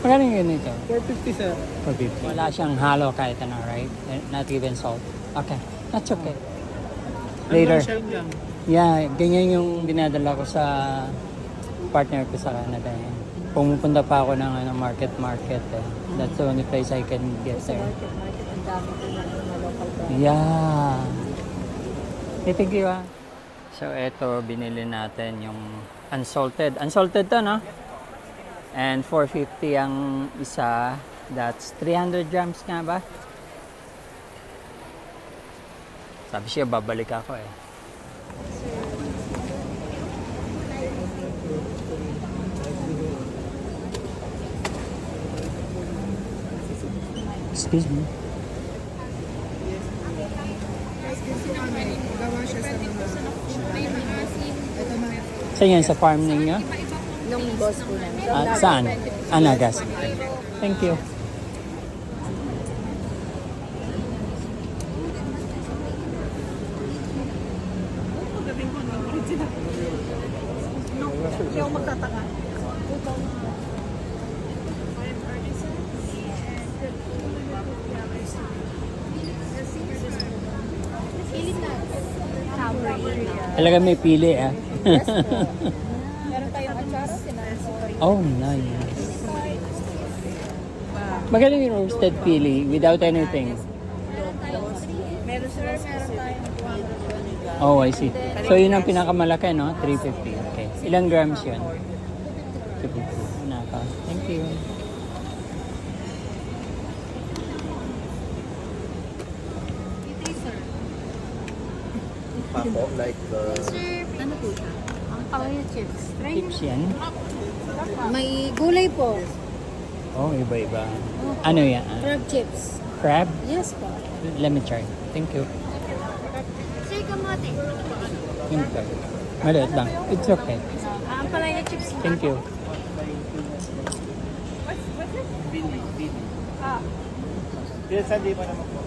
Magkano yung ganito? 450 sir. 450. Wala siyang halo kahit ano, right? Not even salt. Okay. That's okay. Later. Shell lang. Yeah, ganyan yung dinadala ko sa partner ko sa Canada. Eh. Pumupunta pa ako ng market eh. That's the only place I can get there. Market, ang dami ko ng mga local brand. Yeah. Hey, thank you ah. So, eto, binili natin yung unsalted. Unsalted to, no? And 450 ang isa. That's 300 grams nga ba? Sabi siya, babalik ako eh. Excuse me. Gawa siya sa mga... Saan yan? Sa farm ninyo? Nung boss ko lang. Saan? Anagas. Thank you. Hindi ako magtataka. Talaga may pili ah. Meron tayong atsara, sinasori. Oh, nice. Magaling yung roasted pili without anything. Meron sila, meron tayong 200. Oh, I see. So, yun ang pinakamalaki, no? 350. Okay. Ilang grams yun? 250. Naka. Thank you. Papo, like the... Ano po siya? Ang pawaya chips. Chips yan? May gulay po. Oh, iba-iba. Ano yan? Crab chips. Crab? Yes po. Let me try. Thank you. Sir, kamote. Okay. Maliit lang. It's okay. Ang palaya chips. Thank you. Yes, hindi pa naman po.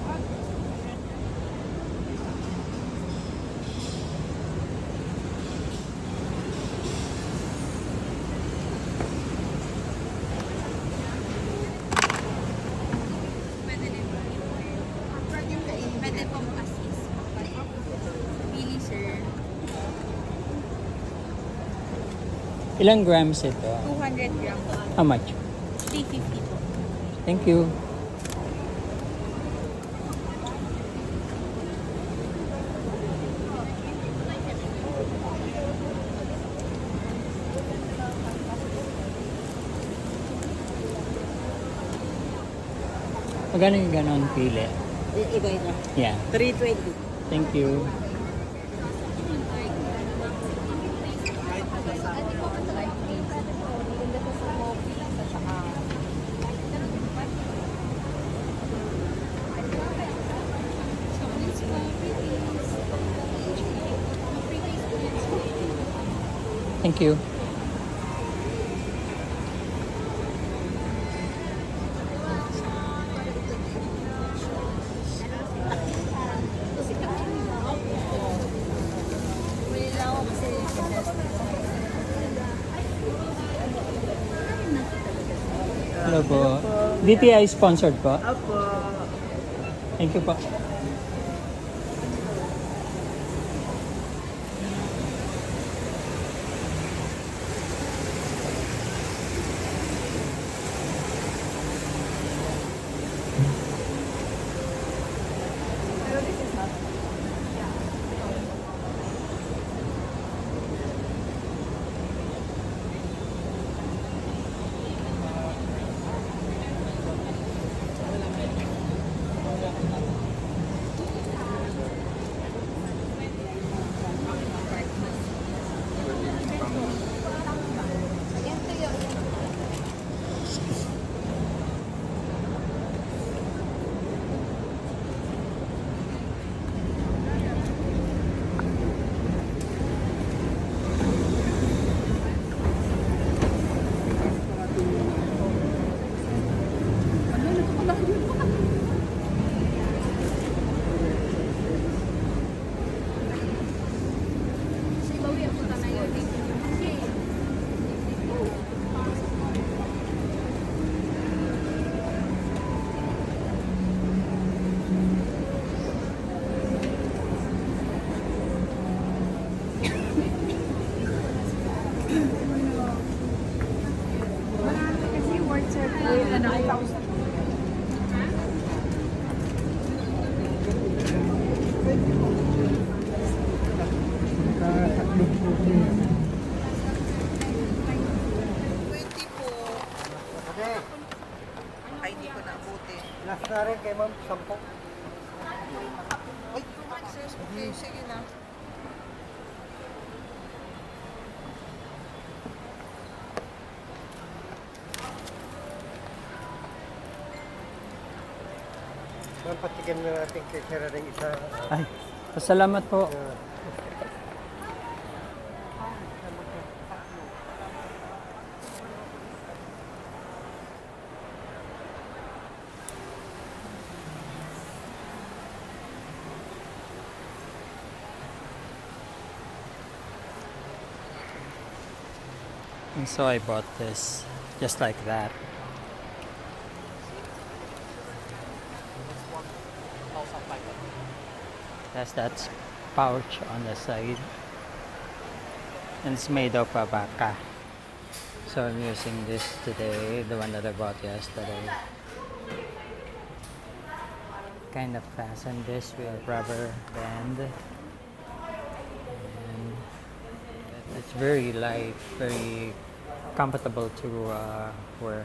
Pwede pong assist. Pili, sir. Ilang grams ito? 200 grams. How much? 350 po. Thank you. Magkano yung ganon pili? Iba-iba. Yeah. 320. Thank you. Thank you. Hello po. DTI sponsored po? Apo. Thank you po. kay ma'am, 10. Ay, sis, okay, sige na. Ma'am, patikim na natin kay Sir ng isa. Ay, pasalamat po. And so I bought this just like that. Has that pouch on the side. And it's made of abaca. So I'm using this today, the one that I bought yesterday. Kind of fasten this with a rubber band. And it's very light, very comfortable to wear.